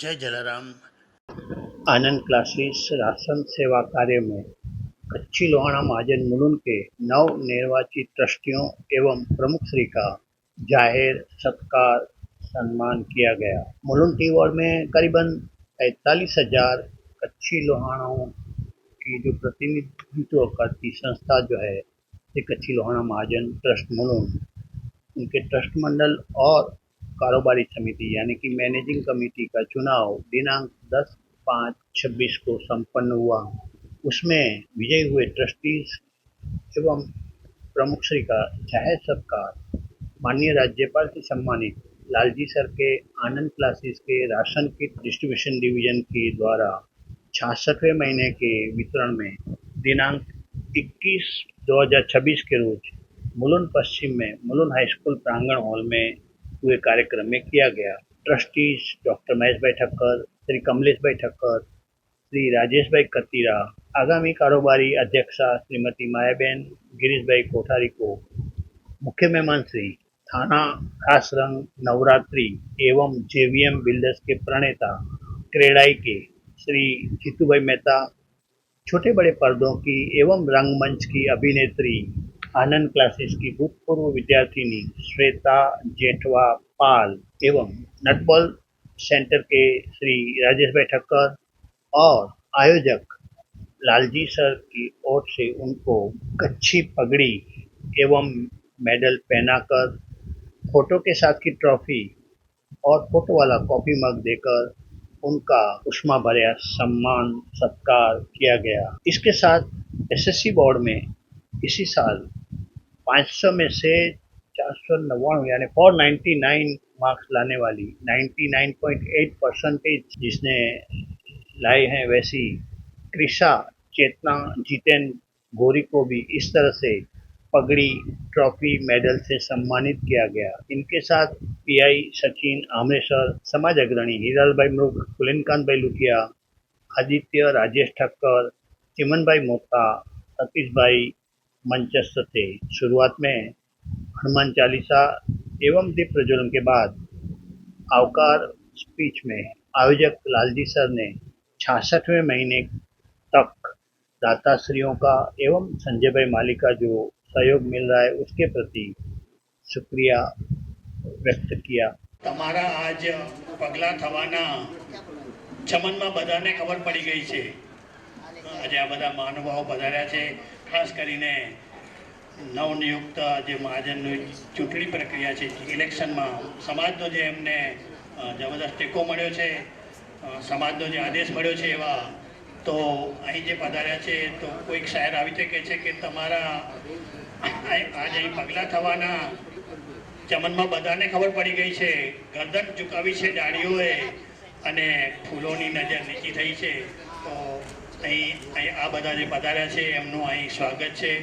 जय जलाराम। आनंद classes ration सेवा कार्य में कच्ची लोहाना महाजन मुलुंड के नव निर्वाचित ट्रस्टियों एवं प्रमुख श्री का जाहिर सत्कार सम्मान किया गया। मुलुंड टी वार्ड में करीबन 45,000 कच्ची लोहानाओं की जो प्रतिनिधित्व करती संस्था जो है ये कच्ची लोहाना महाजन ट्रस्ट मुलुंड, उनके ट्रस्ट मंडल और कारोबारी समिति यानी कि मैनेजिंग कमेटी का चुनाव दिनांक 10/5/26 को संपन्न हुआ। उसमें विजयी हुए ट्रस्टीज एवं प्रमुख श्री का जाहिर सत्कार माननीय राज्यपाल से सम्मानित लालजी सर के आनंद क्लासेस के राशन किट डिस्ट्रीब्यूशन डिवीजन के द्वारा 66वें महीने के वितरण में दिनांक 21/2/2026 के रोज मुलुंड पश्चिम में मुलुंड हाई स्कूल प्रांगण हॉल में हुए कार्यक्रम में किया गया। ट्रस्टीज डॉक्टर महेश भाई ठक्कर, श्री कमलेश भाई ठक्कर, श्री राजेश भाई कतीरा, आगामी कारोबारी अध्यक्षा श्रीमती मायाबेन गिरीश भाई कोठारी को मुख्य मेहमान श्री थाना खास रंग नवरात्रि एवं जेवीएम बिल्डर्स के प्रणेता क्रेडाई के श्री जीतू भाई मेहता, छोटे बड़े पर्दों की एवं रंगमंच की अभिनेत्री आनंद क्लासेस की भूतपूर्व विद्यार्थिनी श्वेता जेठवा पाल एवं नटबॉल सेंटर के श्री राजेश भाई ठक्कर और आयोजक लालजी सर की ओर से उनको कच्ची पगड़ी एवं मेडल पहनाकर फोटो के साथ की ट्रॉफी और फोटो वाला कॉफी मग देकर उनका उष्मा भरा सम्मान सत्कार किया गया। इसके साथ एसएससी बोर्ड में इसी साल 500 में से 499 यानी 499 मार्क्स लाने वाली 99.8% जिसने लाए हैं, वैसी कृषा चेतना जितेन गोरी को भी इस तरह से पगड़ी ट्रॉफी मेडल से सम्मानित किया गया। इनके साथ पीआई सचिन आमरेसर, समाज अग्रणी हीराल भाई मृग, कुलिनकांत भाई लुकिया, आदित्य राजेश ठक्कर, चिमन भाई मोता, सतीश भाई मंचस्थ थे। शुरुआत में हनुमान चालीसा एवं दीप प्रज्वलन के बाद आवकार स्पीच में आयोजक लालजी सर ने 66वें महीने तक दाताश्रियों का एवं संजय भाई माली का जो सहयोग मिल रहा है उसके प्रति शुक्रिया व्यक्त किया। તમારા આજ પગલા થવાના ચમનમાં બધાને ખબર પડી ગઈ છે। આજે આ બધા મહાનુભાવો પધાર્યા છે। ખાસ કરીને નવનિયુક્ત જે મહાજનની ચૂંટણી પ્રક્રિયા છે, ઇલેક્શનમાં સમાજનો જે એમને જબરદસ્ત ટેકો મળ્યો છે, સમાજનો જે આદેશ મળ્યો છે એવા તો અહીં જે પધાર્યા છે તો કોઈક શાયર આવી રીતે કહે છે કે તમારા આજ અહીં પગલા થવાના ચમનમાં બધાને ખબર પડી ગઈ છે, ગરદન ઝુકાવી છે ડાળીઓએ અને ફૂલોની નજર નીચી થઈ છે। તો અહીં આ બધા જે પધાર્યા છે એમનું અહીં સ્વાગત છે।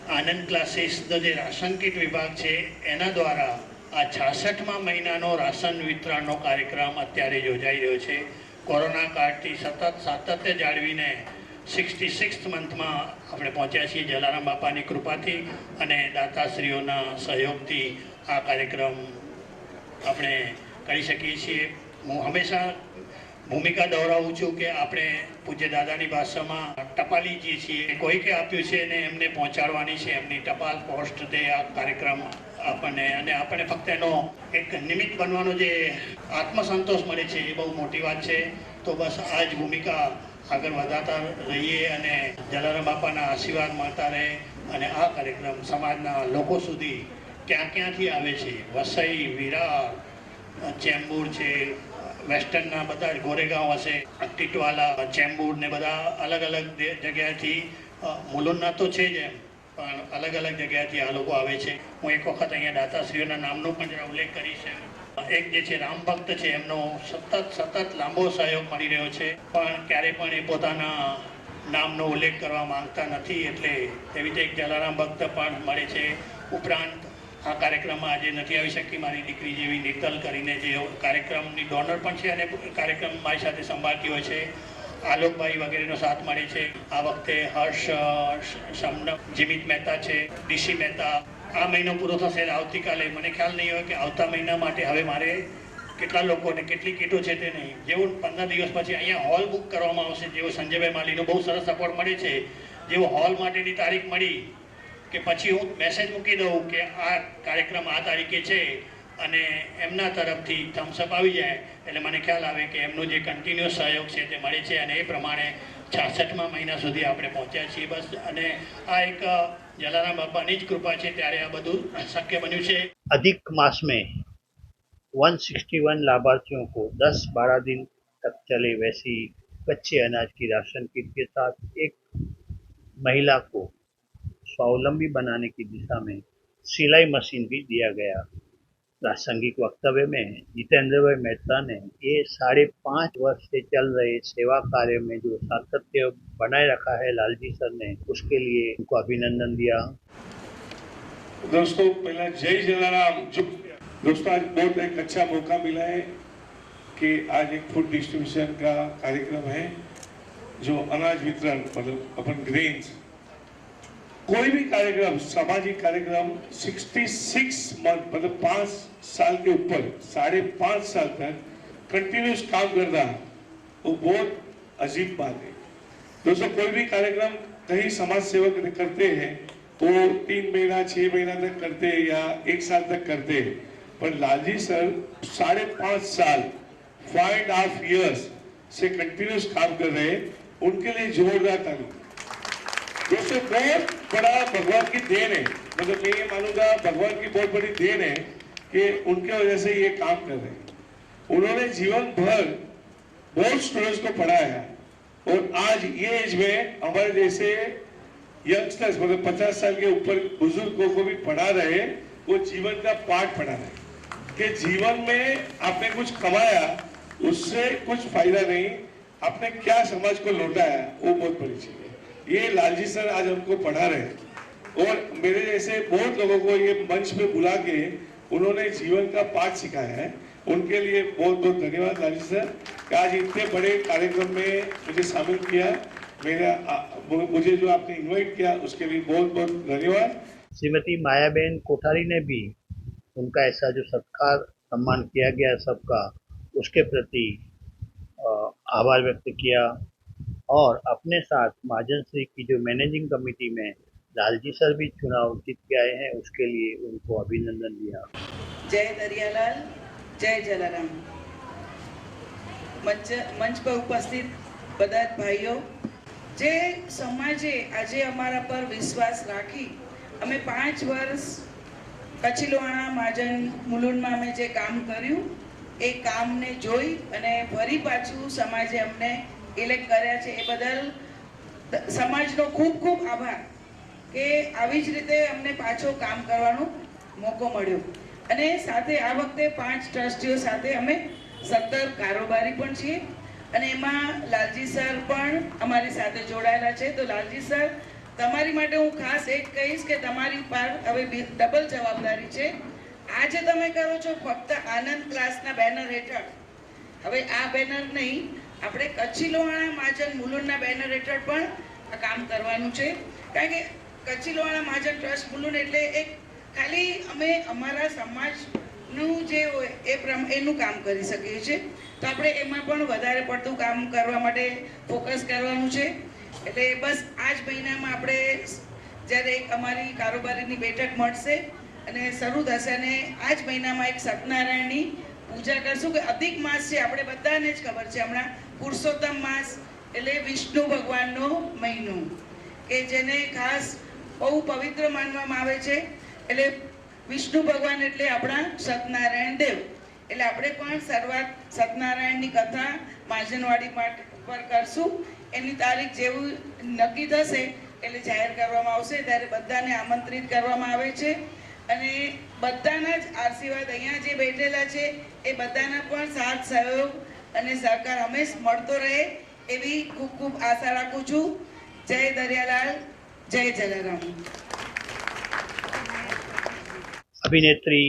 આનંદ ક્લાસીસનો જે રાશન કીટ વિભાગ છે એના દ્વારા આ 66મા મહિનાનો રાશન વિતરણનો કાર્યક્રમ અત્યારે યોજાઈ રહ્યો છે। કોરોના કાળથી સતત સાતત્ય જાળવીને 66th મંથમાં આપણે પહોંચ્યા છીએ જલારામ બાપાની કૃપાથી અને દાતાશ્રીઓના સહયોગથી આ કાર્યક્રમ આપણે કરી શકીએ છીએ। હું હંમેશા ભૂમિકા દોહરાવું છું કે આપણે પૂજ્ય દાદાની ભાષામાં ટપાલી જે છીએ કોઈકે આપ્યું છે ને એમને પહોંચાડવાની છે એમની ટપાલ પોસ્ટ તે આ કાર્યક્રમ આપણને અને આપણે ફક્ત એનો એક નિમિત્ત બનવાનો જે આત્મસંતોષ મળે છે એ બહુ મોટી વાત છે। તો બસ આ જ ભૂમિકા આગળ વધારતા રહીએ અને જલારામ બાપાના આશીર્વાદ મળતા રહે અને આ કાર્યક્રમ સમાજના લોકો સુધી ક્યાં ક્યાંથી આવે છે, વસઈ, વિરાર, ચેમ્બુર છે, વેસ્ટર્નના બધા ગોરેગાંવ હશે, ટીટવાલા, ચેમ્બુર ને બધા અલગ અલગ જગ્યાએથી મુલુંડના તો છે જ પણ અલગ અલગ જગ્યાએથી આ લોકો આવે છે। હું એક વખત અહીંયા દાતાશ્રીઓના નામનો પણ જરા ઉલ્લેખ કરીશ। એક જે છે રામ ભક્ત છે એમનો સતત લાંબો સહયોગ મળી રહ્યો છે પણ ક્યારે પણ એ પોતાના નામનો ઉલ્લેખ કરવા માંગતા નથી એટલે એવી રીતે એક જલારામ ભક્ત પણ મળે છે। ઉપરાંત આ કાર્યક્રમમાં આજે નથી આવી શકી મારી દીકરી જેવી નીતલ કરીને જે કાર્યક્રમની ડોનર પણ છે અને કાર્યક્રમ મારી સાથે સંભાળતી હોય છે। આલોકભાઈ વગેરેનો સાથ મળે છે। આ વખતે હર્ષ જીમિત મહેતા છે, ડીસી મહેતા। આ મહિનો પૂરો થશે આવતીકાલે મને ખ્યાલ નહીં હોય કે આવતા મહિના માટે હવે મારે કેટલા લોકોને કેટલી કીટો છે તે નહીં. જેવું 15 દિવસ પછી અહીંયા હોલ બુક કરવામાં આવશે, જેવો સંજયભાઈ માલીનો બહુ સરસ સપોર્ટ મળે છે, જેવો હોલ માટેની તારીખ મળી કે પછી હું મેસેજ મૂકી દઉં કે આ કાર્યક્રમ આ તારીખે છે અને એમના તરફથી થમ્સઅપ આવી જાય એટલે મને ખ્યાલ આવે કે એમનો જે કન્ટિન્યુઅસ સહયોગ છે તે મળે છે અને એ પ્રમાણે 66મા મહિના સુધી આપણે પહોંચ્યા છીએ. બસ અને આ એક જલારામ બાપાની જ કૃપા છે ત્યારે આ બધું શક્ય બન્યું છે. अधिक मास में 161 लाभार्थियों को 10-12 दिन तक चले वैसी कच्चे अनाज की राशन किट के साथ एक महिला को स्वावलंबी बनाने की दिशा में सिलाई मशीन भी दिया गया. प्रासंगिक वक्तव्य में जितेंद्र भाई मेहता ने ये 5.5 वर्ष से चल रहे सेवा कार्य में जो सातत्य बनाए रखा है लालजी सर ने, उसके लिए उनको अभिनंदन दिया. दोस्तों पहला जय जलाराम. जो दोस्तों आज बहुत एक अच्छा मौका मिला है कि आज एक फूड डिस्ट्रीब्यूशन का कार्यक्रम है, जो अनाज वितरण मतलब अपन ग्रेन्स, कोई भी कार्यक्रम सामाजिक कार्यक्रम 66 मंथ मतलब 5 साल के ऊपर 5.5 साल तक कंटिन्यूस काम करना वो बहुत अजीब बात है. दोस्तों कोई भी कार्यक्रम कहीं समाज सेवक करते हैं वो 3 महीना 6 महीना तक करते हैं या 1 साल तक करते हैं, पर लालजी सर 5.5 साल 5.5 years से कंटिन्यूस काम कर रहे हैं. उनके लिए जोरदार ताली. दोस्तों बहुत बड़ा भगवान की देन है, मतलब मैं ये मानूंगा भगवान की बहुत बड़ी देन है कि उनके वजह से ये काम कर रहे हैं. उन्होंने जीवन भर बहुत स्टूडेंट्स को पढ़ाया और आज ये एज में हमारे जैसे यंगस्टर्स मतलब 50 साल के ऊपर बुजुर्गों को भी पढ़ा रहे. वो जीवन का पाठ पढ़ा रहे कि जीवन में आपने कुछ कमाया उससे कुछ फायदा नहीं, आपने क्या समाज को लौटाया वो बहुत बड़ी चीज है. ये लालजी सर आज हमको पढ़ा रहे हैं और मेरे जैसे बहुत लोगों को ये मंच पे बुला के उन्होंने जीवन का पाठ सिखाया है. उनके लिए बहुत बहुत धन्यवाद लालजी सर कि आज इतने बड़े कार्यक्रम में मुझे शामिल किया. मुझे जो आपने इनवाइट किया उसके लिए बहुत बहुत धन्यवाद. श्रीमती मायाबेन कोठारी ने भी उनका ऐसा जो सत्कार सम्मान किया गया सबका, उसके प्रति आभार व्यक्त किया और अपने साथ महाजन श्री की जो मैनेजिंग कमेटी में लालजी सर भी चुनाव जीत के आए हैं, उसके लिए उनको अभिनंदन दिया. जय दरियालाल, जय जलाराम. मंच पर उपस्थित બધા ભાઈઓ, જે સમાજે આજે અમારા પર વિશ્વાસ રાખી અમે 5 વર્ષ કચીલોવાણા મહાજન મુલુંડમાં અમે જે કામ કર્યું એ કામને જોઈ અને ફરી પાછું સમાજે અમને ઇલેક્ટ કર્યા છે એ બદલ સમાજનો ખૂબ ખૂબ આભાર કે આવી જ રીતે અમને પાછો કામ કરવાનો મોકો મળ્યો. અને સાથે આ વખતે 5 ટ્રસ્ટીઓ સાથે અમે 17 કારોબારી પણ છીએ અને એમાં લાલજી સર પણ અમારી સાથે જોડાયેલા છે. તો લાલજી સર તમારી માટે હું ખાસ એક કહીશ કે તમારી પર હવે ડબલ જવાબદારી છે. આજે તમે કરો છો ફક્ત આનંદ ક્લાસના બેનર હેઠળ, હવે આ બેનર નહીં, આપણે કચીલોવાણા મહાજન મુલુંડના બેનર હેઠળ પણ આ કામ કરવાનું છે. કારણ કે કચીલોવાણા મહાજન ટ્રસ્ટ મુલુંડ એટલે એક ખાલી અમે અમારા સમાજનું જે હોય એનું કામ કરી શકીએ છીએ. તો આપણે એમાં પણ વધારે પડતું કામ કરવા માટે ફોકસ કરવાનું છે. એટલે બસ આ જ મહિનામાં આપણે જ્યારે એક અમારી કારોબારીની બેઠક મળશે અને શરૂ થશે અને આ જ મહિનામાં એક સત્યનારાયણની પૂજા કરશું કે અધિક માસ છે, આપણે બધાને જ ખબર છે હમણાં પુરુષોત્તમ માસ એટલે વિષ્ણુ ભગવાનનો મહિનો કે જેને ખાસ બહુ પવિત્ર માનવામાં આવે છે. એટલે વિષ્ણુ ભગવાન એટલે આપણા સત્યનારાયણ દેવ. એટલે આપણે પણ શરૂઆત સત્યનારાયણની કથા મહાજનવાડી પર કરશું. એની તારીખ જેવું નક્કી થશે એટલે જાહેર કરવામાં આવશે ત્યારે બધાને આમંત્રિત કરવામાં આવે છે અને બધાના જ આશીર્વાદ અહીંયા જે બેઠેલા છે એ બધાના પણ સાથ સહયોગ અને સહકાર હંમેશા મળતો રહે એવી ખૂબ ખૂબ આશા રાખું છું. જય દરિયાલાલ, જય જલારામ. अभिनेत्री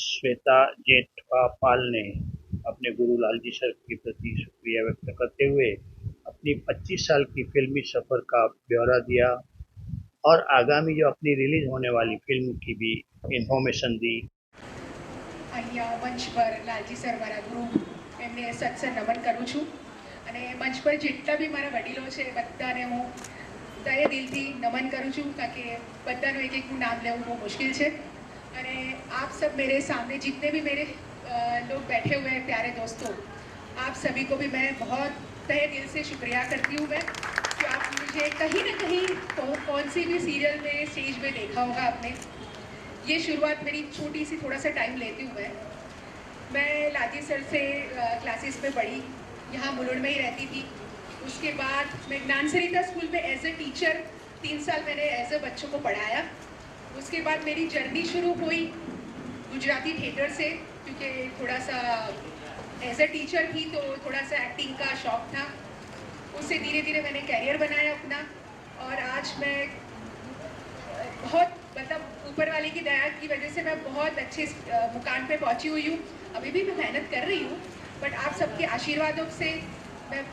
श्वेता जेठवापाल ने अपने गुरु लालजी सर के प्रति शुक्रिया व्यक्त करते हुए अपनी 25 साल की फिल्मी सफर का ब्यौरा दिया और आगामी जो अपनी रिलीज होने वाली फिल्म की भी इंफॉर्मेशन दी. અહીંયા મંચ પર લાલજી સર મારા ગુરુ એમને સત્સર નમન કરું છું અને મંચ પર જેટલા બી મારા વડીલો છે બધાને હું તહે દિલથી નમન કરું છું કારણ કે બધાનું એક એકનું નામ લેવું બહુ मुश्किल છે અને आप सब मेरे सामने जितने भी मेरे लोग बैठे हुए हैं प्यारे दोस्तों, आप सभी को भी मैं बहुत तहे दिल से शुक्रिया करती हूँ मैं कि आप मुझे कहीं ना कहीं कौन सी भी सीरियल में स्टेज पे देखा होगा आपने। ये शुरुआत मेरी छोटी सी थोड़ा सा टाइम लेती हूँ मैं लालजी सर से क्लासेस में पढ़ी, यहाँ मुलुंड में ही रहती थी। उसके बाद मैं ज्ञान सरिता स्कूल में एज ए टीचर 3 साल मैंने एज ए बच्चों को पढ़ाया। उसके बाद मेरी जर्नी शुरू हुई गुजराती थिएटर से क्योंकि थोड़ा सा एज ए टीचर थी तो थोड़ा सा एक्टिंग का शौक था। उससे धीरे धीरे मैंने कैरियर बनाया अपना और आज मैं बहुत मतलब ऊपर वाले की दया की वजह से मैं बहुत अच्छे मुकाम पे पहुंची हुई हूँ। अभी भी मैं मेहनत कर रही हूँ बट आप सबके आशीर्वादों से मैं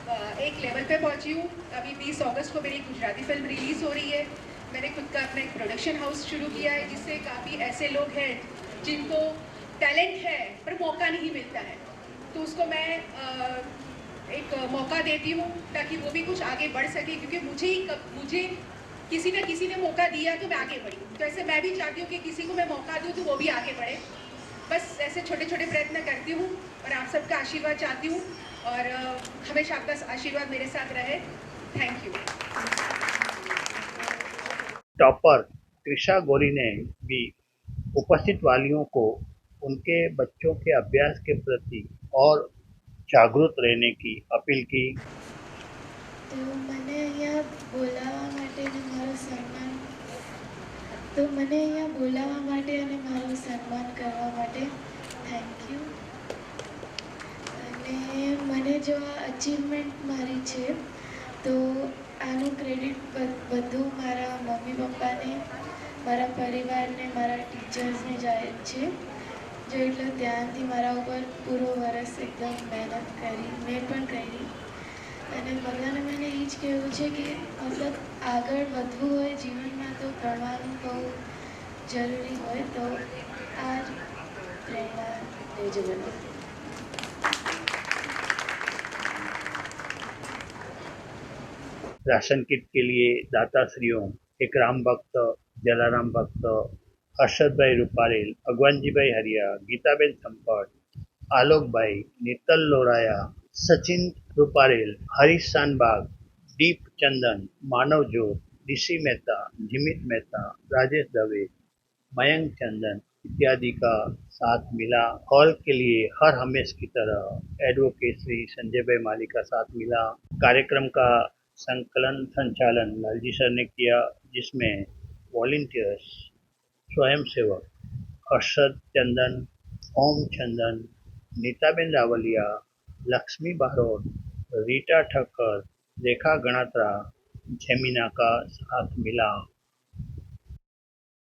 एक लेवल पे पहुंची हूँ। अभी 20 अगस्त को मेरी गुजराती फिल्म रिलीज़ हो रही है। मैंने खुद का अपना एक प्रोडक्शन हाउस शुरू किया है जिससे काफ़ी ऐसे लोग हैं जिनको टैलेंट है पर मौका नहीं मिलता है तो उसको मैं एक मौका देती हूँ ताकि वो भी कुछ आगे बढ़ सके क्योंकि मुझे किसी न किसी ने मौका दिया तो मैं आगे बढ़ी। तो ऐसे मैं भी चाहती हूँ कि किसी को मैं मौका दूँ तो वो भी आगे बढ़े। बस ऐसे छोटे छोटे प्रयत्न करती हूँ और आप सबका आशीर्वाद चाहती हूँ और हमेशा आपका आशीर्वाद मेरे साथ रहे। Thank you. Topper Trisha Gauri ने भी उपस्थित वालियों को उनके बच्चों के अभ्यास के प्रति और जागरूक रहने की अपील की। તો મને અહીંયા બોલાવવા માટે અને મારું સન્માન કરવા માટે થેન્ક યુ અને મને જો આ અચીવમેન્ટ મારી છે તો આનું ક્રેડિટ બધું મારા મમ્મી પપ્પાને, મારા પરિવારને, મારા ટીચર્સને જાય છે જો એટલો ધ્યાનથી મારા ઉપર પૂરો વરસ એકદમ મહેનત કરી મેં પણ કરી અને બધાને મને એ જ કહેવું છે કે મતલબ આગળ વધવું હોય જીવનમાં તો ભણવાનું બહુ જરૂરી હોય તો આ જ પ્રેરણા લેજો મને। राशन किट के लिए दाताश्रीओ एक राम भक्त, जलाराम भक्त, हर्षद भाई रूपारेल, भगवानजी भाई हरिया, गीताबेन संपट, आलोक भाई, नीतल लोराया, सचिन रूपारेल, हरीश शानबाग, दीप चंदन, मानव जोत, ऋषि मेहता, जिमित मेहता, राजेश दवे, मयंक चंदन इत्यादि का साथ मिला। हॉल के लिए हर हमेश की तरह एडवोकेट श्री संजय भाई माली का साथ मिला। कार्यक्रम का संचालन लालजी सर ने किया जिसमें वॉलंटियर्स, स्वयंसेवक हर्षद चंदन, ओम चंदन, नीताबेन रावलिया, लक्ष्मी बारोट, रीटा ठक्कर, रेखा गणात्रा, जेमिना का साथ मिला।